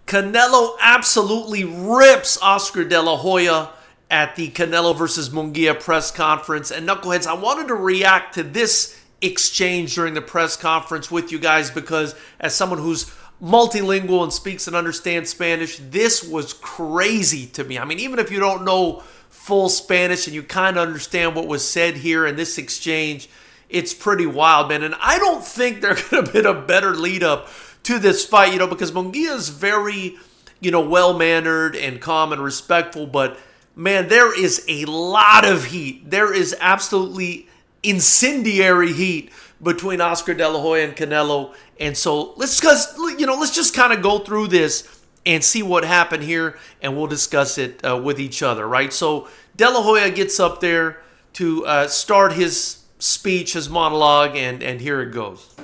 Canelo absolutely rips Oscar De La Hoya at the Canelo versus Munguia press conference. And Knuckleheads, I wanted to react to this exchange during the press conference with you guys because as someone who's multilingual and speaks and understands Spanish, this was crazy to me. I mean, even if you don't know full Spanish and you kind of understand what was said here in this exchange, it's pretty wild, man. And I don't think there could have been a better lead up to this fight, because Munguia is very, well-mannered and calm and respectful, but man, there is a lot of heat. There is absolutely incendiary heat between Oscar De La Hoya and Canelo. And so let's just kind of go through this and see what happened here, and we'll discuss it with each other, right? So De La Hoya gets up there to start his speech, his monologue, and here it goes.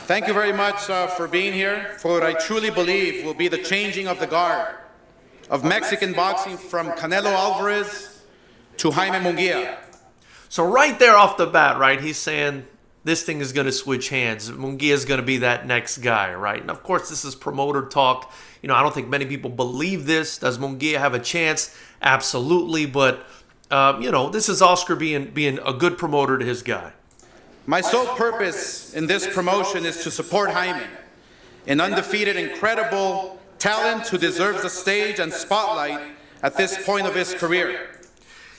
Thank you very much for being here for what I truly believe will be the changing of the guard of Mexican boxing from Canelo Alvarez to Jaime Munguia. So right there off the bat, right, he's saying this thing is going to switch hands. Munguia is going to be that next guy, right? And of course, this is promoter talk. I don't think many people believe this. Does Munguia have a chance? Absolutely. But, this is Oscar being a good promoter to his guy. My sole purpose in this promotion is to support Jaime, an undefeated, incredible talent who deserves the stage and spotlight at this point of his career.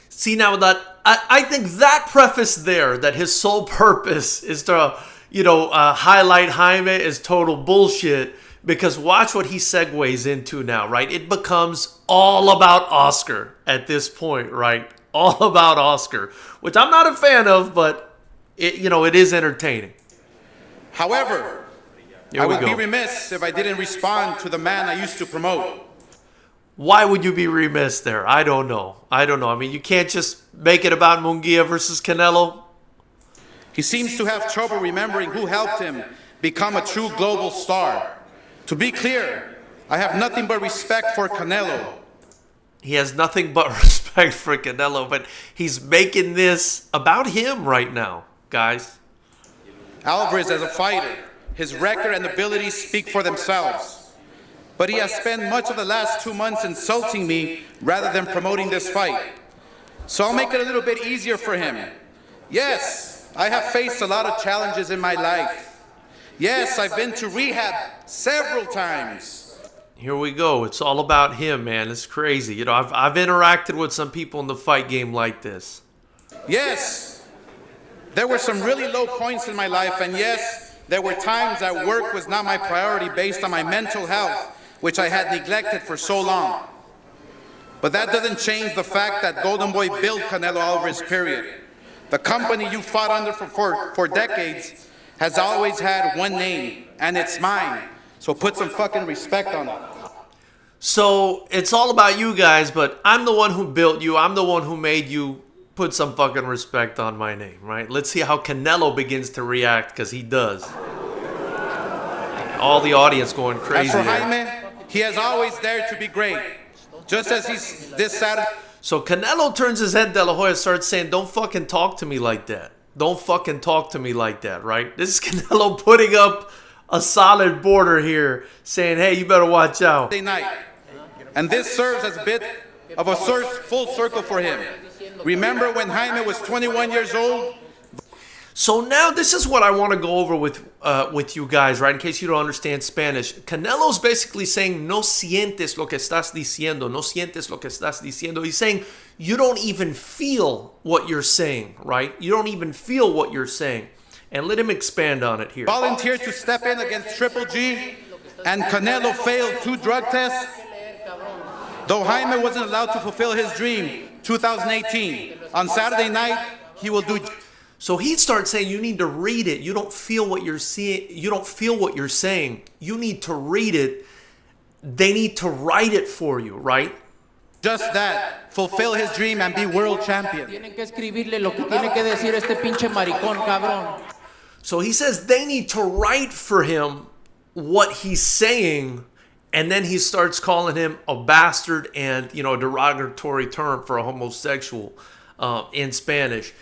See, now that I think that preface there, that his sole purpose is to, highlight Jaime, is total bullshit. Because watch what he segues into now, right? It becomes all about Oscar at this point, right? All about Oscar, which I'm not a fan of, but it is entertaining. However, I would be remiss if I didn't respond to the man I used to promote. Why would you be remiss there? I don't know. I mean, you can't just make it about Munguia versus Canelo. He seems to have trouble remembering who helped him become a true global star. To be clear, I have nothing but respect for Canelo. He has nothing but respect for Canelo, but he's making this about him right now, guys. Alvarez as a fighter, his record and abilities speak for themselves. But he has spent much of the last 2 months insulting me rather than promoting this fight. So I'll make it a little bit easier for him. Yes, I have faced a lot of challenges in my life. Yes, I've been to rehab several times. Here we go. It's all about him, man. It's crazy. I've interacted with some people in the fight game like this. Yes, there were some really low points in my life, and yes, there were times that work was not my priority based on my mental health, which I had neglected for so long. But that doesn't change the fact that Golden Boy built Canelo Alvarez, period. The company you fought under for decades has always had one name, and it's mine. So put some fucking respect on it. So it's all about you guys, but I'm the one who built you. I'm the one who made you. Put some fucking respect on my name, right? Let's see how Canelo begins to react, because he does. All the audience going crazy. As for Jaime, he has always dared to be great. Just as he's this Saturday. So Canelo turns his head. De La Hoya starts saying, don't fucking talk to me like that. Don't fucking talk to me like that, right? This is Canelo putting up a solid border here, saying, hey, you better watch out. Night. And this serves as a bit of a full circle for him. Remember when Jaime was 21 years old? So now this is what I want to go over with you guys, right? In case you don't understand Spanish. Canelo's basically saying, no sientes lo que estás diciendo. No sientes lo que estás diciendo. He's saying, you don't even feel what you're saying, right? You don't even feel what you're saying. And let him expand on it here. Volunteered to step in against Triple G, and Canelo failed 2 drug tests. Though Jaime wasn't allowed to fulfill his dream, 2018, on Saturday night, he will do. So he starts saying, you need to read it. You don't feel what you're seeing. You don't feel what you're saying. You need to read it. They need to write it for you, right? Just that. Fulfill his dream and be world champion. So he says they need to write for him what he's saying, and then he starts calling him a bastard and, a derogatory term for a homosexual in Spanish.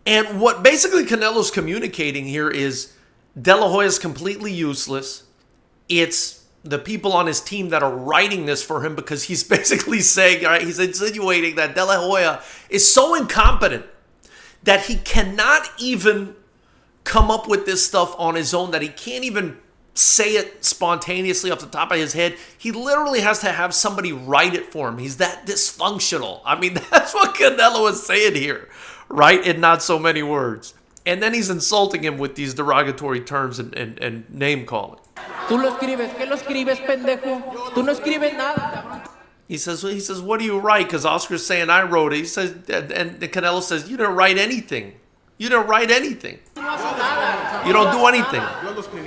And what basically Canelo's communicating here is De La Hoya is completely useless. It's the people on his team that are writing this for him, because he's basically saying, all right, he's insinuating that De La Hoya is so incompetent that he cannot even come up with this stuff on his own, that he can't even say it spontaneously off the top of his head. He literally has to have somebody write it for him. He's that dysfunctional. I mean, that's what Canelo is saying here, right? In not so many words. And then he's insulting him with these derogatory terms and name calling. Tú lo escribes, ¿qué lo escribes, pendejo? Tú no escribes nada, cabrón. He says, what do you write? Because Oscar's saying I wrote it. He says, and Canelo says, you didn't write anything. You didn't write anything. You don't do anything.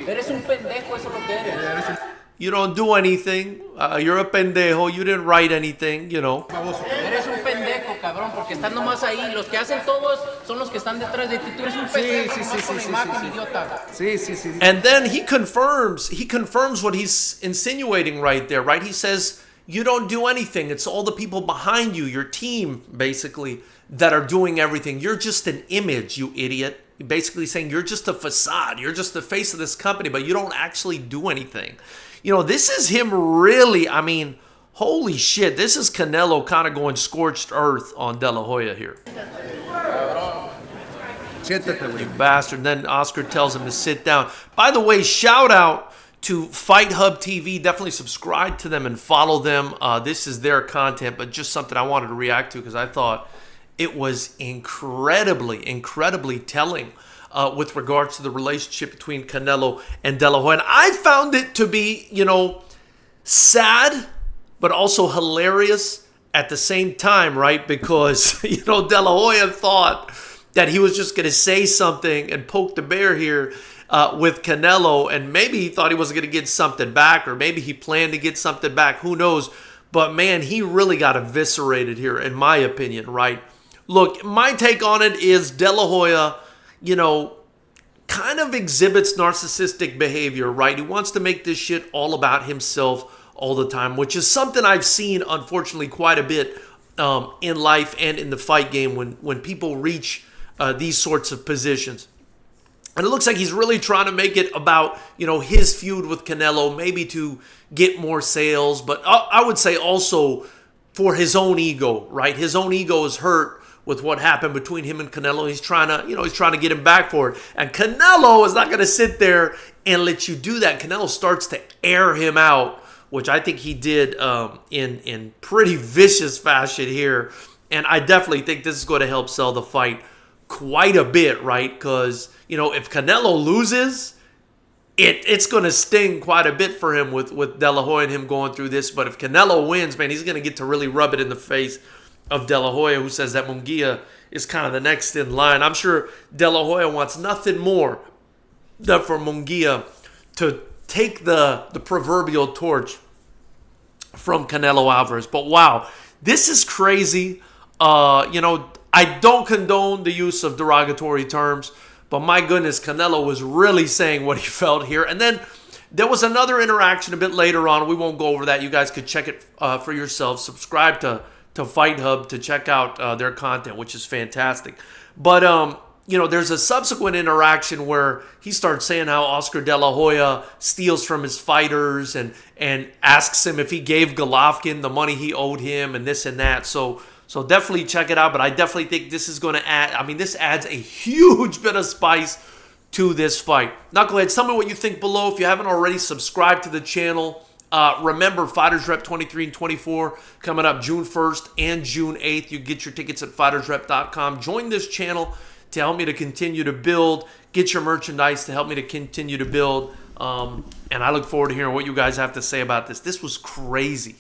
Eres un pendejo, eso es lo que eres. You don't do anything. You're a pendejo. You didn't write anything, you know. Eres un pendejo, cabrón, porque estás nomás ahí. Los que hacen todos son los que están detrás de ti. Tú eres un pendejo, nomás con la imagen, idiota. Sí. And then he confirms what he's insinuating right there, right? He says, you don't do anything. It's all the people behind you, your team, basically, that are doing everything. You're just an image, you idiot. Basically saying you're just a facade. You're just the face of this company, but you don't actually do anything. You know, this is him really, I mean, holy shit. This is Canelo kind of going scorched earth on De La Hoya here. You bastard. And then Oscar tells him to sit down. By the way, shout out to Fight Hub TV. Definitely subscribe to them and follow them. This is their content, but just something I wanted to react to because I thought it was incredibly telling with regards to the relationship between Canelo and De La Hoya. And I found it to be, you know, sad, but also hilarious at the same time, right? Because, you know, De La Hoya thought that he was just going to say something and poke the bear here with Canelo, and maybe he thought he was going to get something back, or maybe he planned to get something back. Who knows? But, man, he really got eviscerated here, in my opinion, right? Look, my take on it is De La Hoya, you know, kind of exhibits narcissistic behavior, right? He wants to make this shit all about himself all the time, which is something I've seen, unfortunately, quite a bit in life and in the fight game when people reach these sorts of positions. And it looks like he's really trying to make it about, you know, his feud with Canelo, maybe to get more sales, but I would say also for his own ego, right? His own ego is hurt with what happened between him and Canelo. He's trying to get him back for it. And Canelo is not going to sit there and let you do that. Canelo starts to air him out, which I think he did in pretty vicious fashion here. And I definitely think this is going to help sell the fight quite a bit, right? Because, you know, if Canelo loses, it's going to sting quite a bit for him with De La Hoya and him going through this. But if Canelo wins, man, he's going to get to really rub it in the face of De La Hoya, who says that Munguia is kind of the next in line. I'm sure De La Hoya wants nothing more than for Munguia to take the proverbial torch from Canelo Alvarez. But wow, this is crazy. You know, I don't condone the use of derogatory terms, but my goodness, Canelo was really saying what he felt here. And then there was another interaction a bit later on. We won't go over that. You guys could check it for yourselves. Subscribe to Fight Hub to check out their content, which is fantastic. But, you know, there's a subsequent interaction where he starts saying how Oscar De La Hoya steals from his fighters and asks him if he gave Golovkin the money he owed him and this and that. So definitely check it out. But I definitely think this is going to add, I mean, this adds a huge bit of spice to this fight. Knuckleheads, tell me what you think below. If you haven't already, subscribe to the channel. Remember, FightersRep 23 and 24 coming up June 1st and June 8th. You get your tickets at FightersRep.com. Join this channel to help me to continue to build. Get your merchandise to help me to continue to build. And I look forward to hearing what you guys have to say about this. This was crazy.